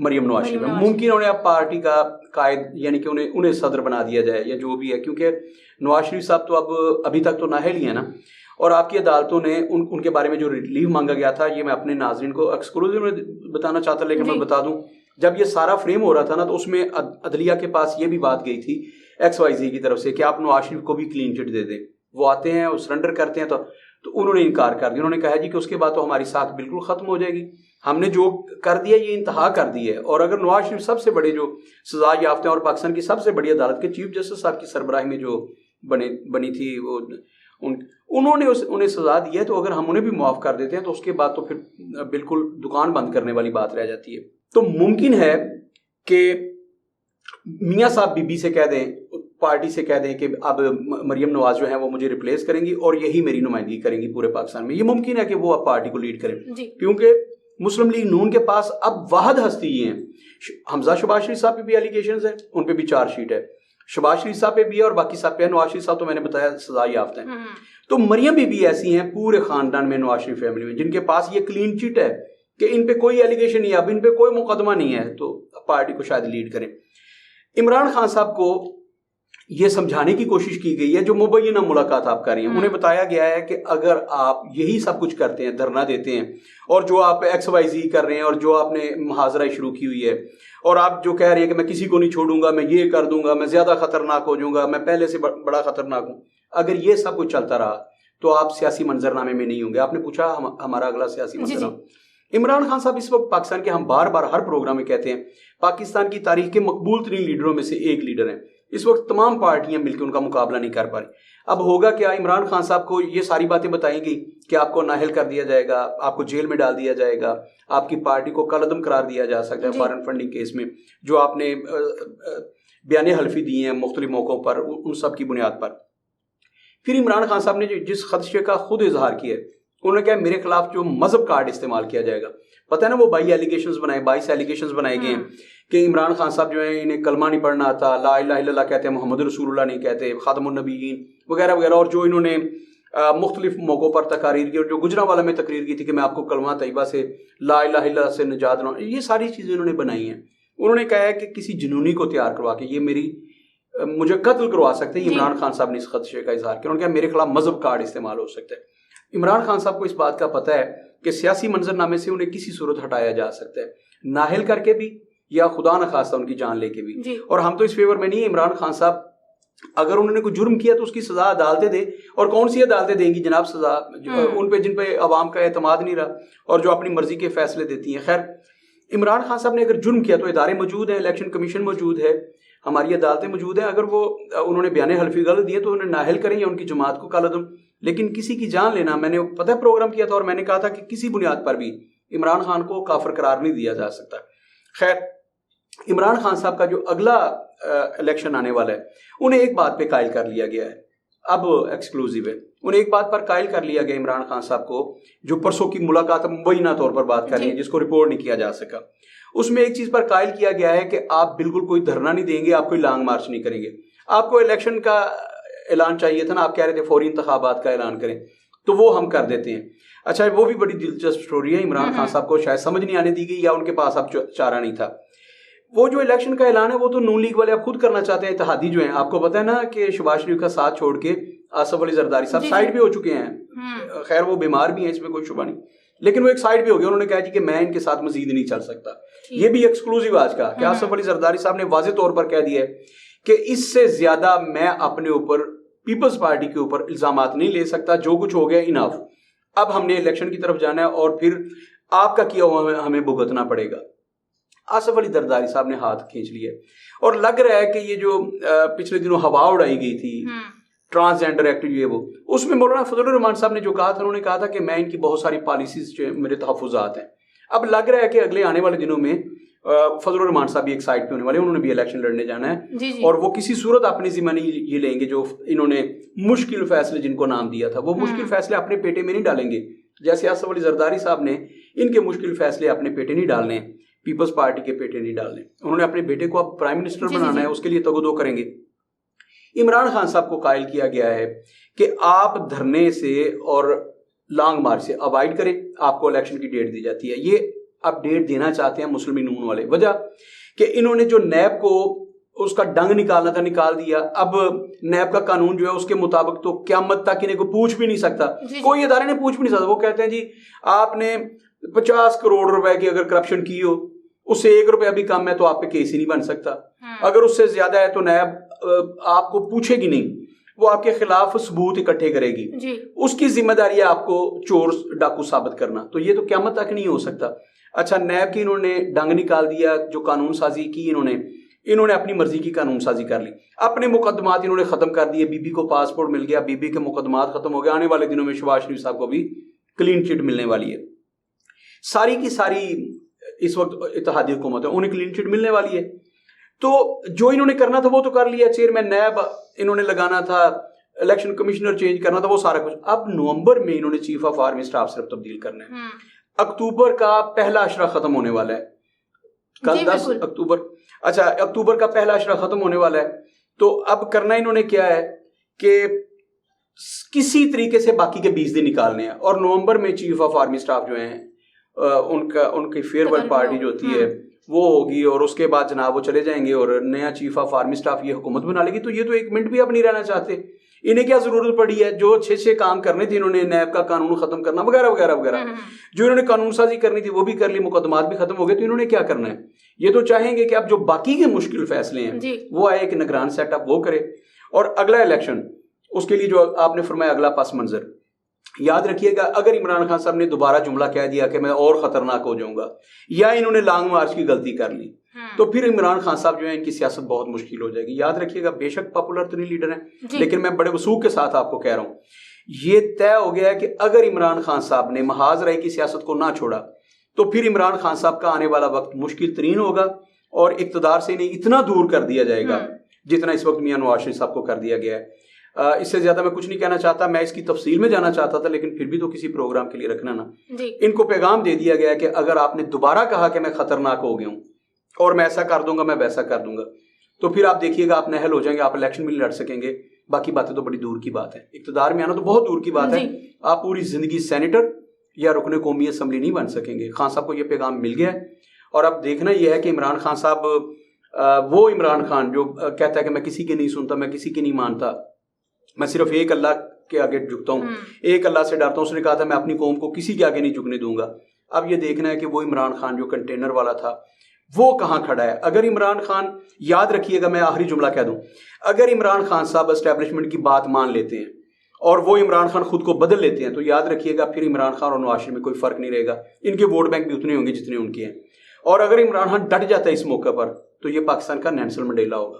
مریم نواز شریف ہے. ممکن انہیں اب پارٹی کا قائد یعنی کہ انہیں صدر بنا دیا جائے یا جو بھی ہے, کیونکہ نواز شریف صاحب تو ابھی تک تو نااہل ہی ہے نا. اور آپ کی عدالتوں نے ان کے بارے میں جو ریلیف مانگا گیا تھا, یہ میں اپنے ناظرین کو ایکسکلوزیو میں بتانا چاہتا, لیکن میں بتا دوں جب یہ سارا فریم ہو رہا تھا نا تو اس میں عدلیہ کے پاس یہ بھی بات گئی تھی XYZ کی طرف سے کہ آپ نواز شریف کو بھی کلین چٹ دے دیں. وہ آتے ہیں, وہ سرنڈر کرتے ہیں تو انہوں نے انکار کر دیا. انہوں نے کہا جی کہ اس کے بعد تو ہماری ساتھ بالکل ختم ہو جائے گی, ہم نے جو کر دیا یہ انتہا کر دی ہے. اور اگر نواز شریف سب سے بڑے جو سزا یافتہ ہیں اور پاکستان کی سب سے بڑی عدالت کے چیف جسٹس صاحب کی سربراہی میں جو بنی تھی وہ انہوں نے انہیں سزا دی ہے, تو اگر ہم انہیں بھی معاف کر دیتے ہیں تو اس کے بعد تو پھر بالکل دکان بند کرنے والی بات رہ جاتی ہے. تو ممکن ہے کہ میاں صاحب بی بی سے کہہ دیں, پارٹی سے کہہ دیں کہ اب مریم نواز جو ہیں وہ مجھے ریپلیس کریں گی اور یہی میری نمائندگی کریں گی پورے پاکستان میں. یہ ممکن ہے کہ وہ اب پارٹی کو لیڈ کریں, کیونکہ مسلم لیگ نون کے پاس اب واحد ہستی یہ ہیں. حمزہ شہباز شریف صاحب پہ بھی ایلیگیشنز ہیں, ان پہ بھی چارج شیٹ ہے. شہباز شریف صاحب پہ بھی ہے اور باقی صاحب پہ ہے. نواز شریف صاحب تو میں نے بتایا سزا یافتہ ہیں. تو مریم بی بی ایسی ہیں پورے خاندان میں نواز شریف فیملی میں جن کے پاس یہ کلین چٹ ہے کہ ان پہ کوئی ایلیگیشن نہیں ہے, اب ان پہ کوئی مقدمہ نہیں ہے, تو پارٹی کو شاید لیڈ کریں. عمران خان صاحب کو یہ سمجھانے کی کوشش کی گئی ہے, جو مبینہ ملاقات آپ کر رہی ہیں انہیں بتایا گیا ہے کہ اگر آپ یہی سب کچھ کرتے ہیں, دھرنا دیتے ہیں اور جو آپ XYZ کر رہے ہیں اور جو آپ نے محاذرہ شروع کی ہوئی ہے اور آپ جو کہہ رہے ہیں کہ میں کسی کو نہیں چھوڑوں گا, میں یہ کر دوں گا, میں زیادہ خطرناک ہو جاؤں گا, میں پہلے سے بڑا خطرناک ہوں, اگر یہ سب کچھ چلتا رہا تو آپ سیاسی منظرنامے میں نہیں ہوں گے. آپ نے پوچھا ہمارا اگلا سیاسی منظرنامہ. عمران خان صاحب اس وقت پاکستان کے, ہم بار بار ہر پروگرام میں کہتے ہیں, پاکستان کی تاریخ کے مقبول ترین لیڈروں میں سے ایک لیڈر ہیں. اس وقت تمام پارٹیاں مل کے ان کا مقابلہ نہیں کر پا رہی. اب ہوگا کیا, عمران خان صاحب کو یہ ساری باتیں بتائی گئی کہ آپ کو نااہل کر دیا جائے گا, آپ کو جیل میں ڈال دیا جائے گا, آپ کی پارٹی کو کالعدم قرار دیا جا سکتا ہے فارن فنڈنگ کیس میں, جو آپ نے بیان حلفی دیے ہیں مختلف موقعوں پر, ان سب کی بنیاد پر. پھر عمران خان صاحب نے جس خدشے کا خود اظہار کیا ہے, انہوں نے کہا میرے خلاف جو مذہب کارڈ استعمال کیا جائے گا. پتہ ہے نا وہ 22 ایلیگیشنز بنائے گئے ہیں کہ عمران خان صاحب جو ہیں انہیں کلمہ نہیں پڑھنا آتا, لا الہ الا اللہ کہتے ہیں, محمد رسول اللہ نہیں کہتے, خاتم النبیین وغیرہ وغیرہ, اور جو انہوں نے مختلف موقعوں پر تقاریر کی, اور جو گجرانوالہ میں تقریر کی تھی کہ میں آپ کو کلمہ طیبہ سے لا الہ الا اللہ سے نجات دوں, یہ ساری چیزیں انہوں نے بنائی ہیں. انہوں نے کہا ہے کہ کسی جنونی کو تیار کروا کے یہ مجھے قتل کروا سکتے ہیں. عمران خان صاحب نے اس خدشے کا اظہار کیا, انہوں نے کہا میرے خلاف مذہب کارڈ استعمال ہو سکتا ہے. عمران خان صاحب کو اس بات کا پتہ ہے کہ سیاسی منظرنامے سے انہیں کسی صورت ہٹایا جا سکتا ہے, نااہل کر کے بھی یا خدا نخواستہ ان کی جان لے کے بھی. اور ہم تو اس فیور میں نہیں. عمران خان صاحب اگر انہوں نے کوئی جرم کیا تو اس کی سزا عدالتیں دیں, اور کون سی عدالتیں دیں گی جناب سزا ان پہ جن پہ عوام کا اعتماد نہیں رہا اور جو اپنی مرضی کے فیصلے دیتی ہیں. خیر, عمران خان صاحب نے اگر جرم کیا تو ادارے موجود ہیں, الیکشن کمیشن موجود ہے, ہماری عدالتیں موجود ہیں. اگر انہوں نے بیان حلفی غلط دیے تو انہیں نااہل کریں یا ان کی جماعت کو کالعدم. لیکن کسی کی جان لینا, میں نے پتہ پروگرام کیا تھا اور میں نے کہا تھا کہ کسی بنیاد پر بھی عمران خان کو کافر قرار نہیں دیا جا سکتا. خیر, عمران خان صاحب کا جو اگلا الیکشن آنے والا ہے انہیں ایک بات پہ قائل کر لیا گیا ہے, اب ایکسکلوزیو ہے, انہیں ایک بات پر قائل کر لیا گیا عمران خان صاحب کو, جو پرسوں کی ملاقات مبینہ طور پر بات کر رہی ہے جس کو رپورٹ نہیں کیا جا سکا. اس میں ایک چیز پر قائل کیا گیا ہے کہ آپ بالکل کوئی دھرنا نہیں دیں گے, آپ کوئی لانگ مارچ نہیں کریں گے. آپ کو الیکشن کا اعلان چاہیے تھا نا, آپ کہہ رہے تھے فوری انتخابات کا اعلان کریں, تو وہ ہم کر دیتے ہیں. اچھا, وہ بھی بڑی دلچسپ سٹوری ہے. عمران خان صاحب کو شاید سمجھ نہیں آنے دی گئی یا ان کے پاس اب چارہ نہیں تھا. وہ جو الیکشن کا اعلان ہے وہ تو نون لیگ والے اب خود کرنا چاہتے ہیں, اتحادی جو ہیں. آپ کو پتہ ہے نا کہ شہباز شریف کا ساتھ چھوڑ کے آصف علی زرداری صاحب سائڈ بھی ہو چکے ہیں. خیر وہ بیمار بھی ہیں, اس میں کوئی شبہ نہیں, لیکن وہ ایک سائڈ بھی ہو گیا. انہوں نے کہا جی کہ میں ان کے ساتھ مزید نہیں چل سکتا. یہ بھی ایکسکلوزیو آج کا کہ آصف علی زرداری صاحب نے واضح طور پر کہہ دیا ہے کہ اس سے زیادہ میں اپنے اوپر پیپلز پارٹی کے اوپر الزامات نہیں لے سکتا, جو کچھ ہو گیا اناف, اب ہم نے الیکشن کی طرف جانا ہے اور پھر آپ کا کیا ہوا ہمیں بھگتنا پڑے گا. آصف علی زرداری صاحب نے ہاتھ کھینچ لیا اور لگ رہا ہے کہ یہ جو پچھلے دنوں ہوا اڑائی گئی تھی ٹرانسجینڈر ایکٹ, یہ وہ, اس میں مولانا فضل الرحمان صاحب نے جو کہا تھا, انہوں نے کہا تھا کہ میں ان کی بہت ساری پالیسیز جو میرے تحفظات ہیں. اب لگ رہا ہے کہ اگلے آنے والے دنوں میں فضل الرحمان صاحب بھی ایک سائڈ پہ ہونے والے, انہوں نے بھی الیکشن لڑنے جانا ہے اور وہ کسی صورت اپنی ذمہ نہیں یہ لیں گے جو انہوں نے مشکل فیصلے جن کو نام دیا تھا, وہ مشکل فیصلے اپنے پیٹے میں نہیں ڈالیں گے. جیسے آصف علی زرداری صاحب نے ان کے مشکل فیصلے اپنے پیٹے نہیں ڈالنے, پیپلز پارٹی کے پیٹے نہیں ڈالنے. انہوں نے اپنے بیٹے کو اب پرائم منسٹر بنانا ہے, اس کے لیے تگودو کریں گے. عمران خان صاحب کو قائل کیا گیا ہے کہ آپ دھرنے سے اور لانگ مارچ سے اوائڈ کریں, آپ کو الیکشن کی ڈیٹ دی جاتی ہے. یہ اپڈیٹ دینا چاہتے ہیں مسلم نون والے. وجہ کہ انہوں نے جو نیب کو اس کا ڈنگ نکالنا تھا نکال دیا. اب نیب کا قانون جو ہے اس کے مطابق تو قیامت تک انہیں کوئی پوچھ بھی نہیں سکتا, کوئی ادارے نے پوچھ بھی نہیں سکتا. وہ کہتے ہیں جی آپ نے 50 کروڑ روپے کی اگر کرپشن کی ہو, اس سے 1 روپیہ بھی کم ہے تو آپ پہ کیس ہی نہیں بن سکتا. اگر اس سے زیادہ ہے تو نیب آپ کو پوچھے گی نہیں, وہ آپ کے خلاف ثبوت اکٹھے کرے گی. اس کی ذمہ داری ہے آپ کو چور ڈاکو ثابت کرنا. تو یہ تو قیامت تک نہیں ہو سکتا. اچھا, نیب کی انہوں نے ڈنگ نکال دیا. جو قانون سازی کی انہوں نے اپنی مرضی کی قانون سازی کر لی. اپنے مقدمات انہوں نے ختم کر دیے. بی بی کو پاسپورٹ مل گیا, بی بی کے مقدمات ختم ہو گئے. آنے والے دنوں میں شہباز شریف صاحب کو بھی کلین چٹ ملنے والی ہے. ساری کی ساری اس وقت اتحادی حکومت ہے, انہیں کلین چٹ ملنے والی ہے. تو جو انہوں نے کرنا تھا وہ تو کر لیا. چیئرمین نیب انہوں نے لگانا تھا, الیکشن کمشنر چینج کرنا تھا, وہ سارا کچھ. اب نومبر میں انہوں نے چیف آف آرمی اسٹاف صرف تبدیل کرنا ہے. اکتوبر کا پہلا اشرہ ختم ہونے والا ہے, کل 10 اکتوبر. اچھا, اکتوبر کا پہلا اشرہ ختم ہونے والا ہے. تو اب کرنا انہوں نے کیا ہے کہ کسی طریقے سے باقی کے 20 دن نکالنے ہیں, اور نومبر میں چیف آف آرمی اسٹاف جو ہیں ان کی فیئر ویل پارٹی جو ہوتی ہے وہ ہوگی, اور اس کے بعد جناب وہ چلے جائیں گے اور نیا چیف آف آرمی اسٹاف یہ حکومت بنا لے گی. تو یہ تو 1 منٹ بھی اب نہیں رہنا چاہتے. انہیں کیا ضرورت پڑی ہے؟ جو اچھے کام کرنے تھے انہوں نے, نیب کا قانون ختم کرنا وغیرہ وغیرہ وغیرہ, جو انہوں نے قانون سازی کرنی تھی وہ بھی کر لی, مقدمات بھی ختم ہو گئے. تو انہوں نے کیا کرنا ہے؟ یہ تو چاہیں گے کہ اب جو باقی کے مشکل فیصلے ہیں وہ آئے, ایک نگران سیٹ اپ وہ کرے, اور اگلا الیکشن اس کے لیے جو آپ نے فرمایا اگلا پس منظر. یاد رکھیے گا, اگر عمران خان صاحب نے دوبارہ جملہ کہہ دیا کہ میں اور خطرناک ہو جاؤں گا, یا انہوں نے لانگ مارچ کی غلطی کر لی, تو پھر عمران خان صاحب جو ہیں ان کی سیاست بہت مشکل ہو جائے گی. یاد رکھیے گا, بے شک پاپولر تو نہیں لیڈر ہیں, لیکن میں بڑے وثوق کے ساتھ آپ کو کہہ رہا ہوں, یہ طے ہو گیا ہے کہ اگر عمران خان صاحب نے محاذ رائے کی سیاست کو نہ چھوڑا تو پھر عمران خان صاحب کا آنے والا وقت مشکل ترین ہوگا, اور اقتدار سے انہیں اتنا دور کر دیا جائے گا جتنا اس وقت میاں نواز شریف صاحب کو کر دیا گیا ہے. اس سے زیادہ میں کچھ نہیں کہنا چاہتا. میں اس کی تفصیل میں جانا چاہتا تھا, لیکن پھر بھی تو کسی پروگرام کے لیے رکھنا نا. ان کو پیغام دے دیا گیا کہ اگر آپ نے دوبارہ کہا کہ میں خطرناک ہو گیا ہوں اور میں ایسا کر دوں گا, میں ویسا کر دوں گا, تو پھر آپ دیکھیے گا آپ نہل ہو جائیں گے, آپ الیکشن بھی نہیں لڑ سکیں گے. باقی باتیں تو بڑی دور کی بات ہے. اقتدار میں آنا تو بہت دور کی بات ہے. آپ پوری زندگی سینیٹر یا رکن قومی اسمبلی نہیں بن سکیں گے. خان صاحب کو یہ پیغام مل گیا ہے, اور اب دیکھنا یہ ہے کہ عمران خان صاحب, وہ عمران خان جو کہتا ہے کہ میں کسی کی نہیں سنتا, میں کسی کی نہیں مانتا, میں صرف ایک اللہ کے آگے جھکتا ہوں, ایک اللہ سے ڈرتا ہوں. اس نے کہا تھا میں اپنی قوم کو کسی کے آگے نہیں جھکنے دوں گا. اب یہ دیکھنا ہے کہ وہ عمران خان جو کنٹینر والا تھا وہ کہاں کھڑا ہے. اگر عمران خان, یاد رکھیے گا, میں آخری جملہ کہہ دوں, اگر عمران خان صاحب اسٹیبلشمنٹ کی بات مان لیتے ہیں اور وہ عمران خان خود کو بدل لیتے ہیں, تو یاد رکھیے گا پھر عمران خان اور نواز شریف میں کوئی فرق نہیں رہے گا. ان کے ووٹ بینک بھی اتنے ہوں گے جتنے ان کے ہیں. اور اگر عمران خان ڈٹ جاتا ہے اس موقع پر تو یہ پاکستان کا نیلسن منڈیلا ہوگا.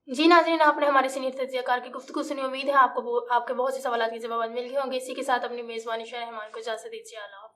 جی ناظرین, آپ نے ہمارے سینئر تجزیہ کار کی گفتگو سنی. امید ہے آپ کے بہت سے سوالات کے جوابات مل گئے ہوں گے. اسی کے ساتھ اپنی میزبانی شاہ رحمان کو اجازت دیجیے. اللہ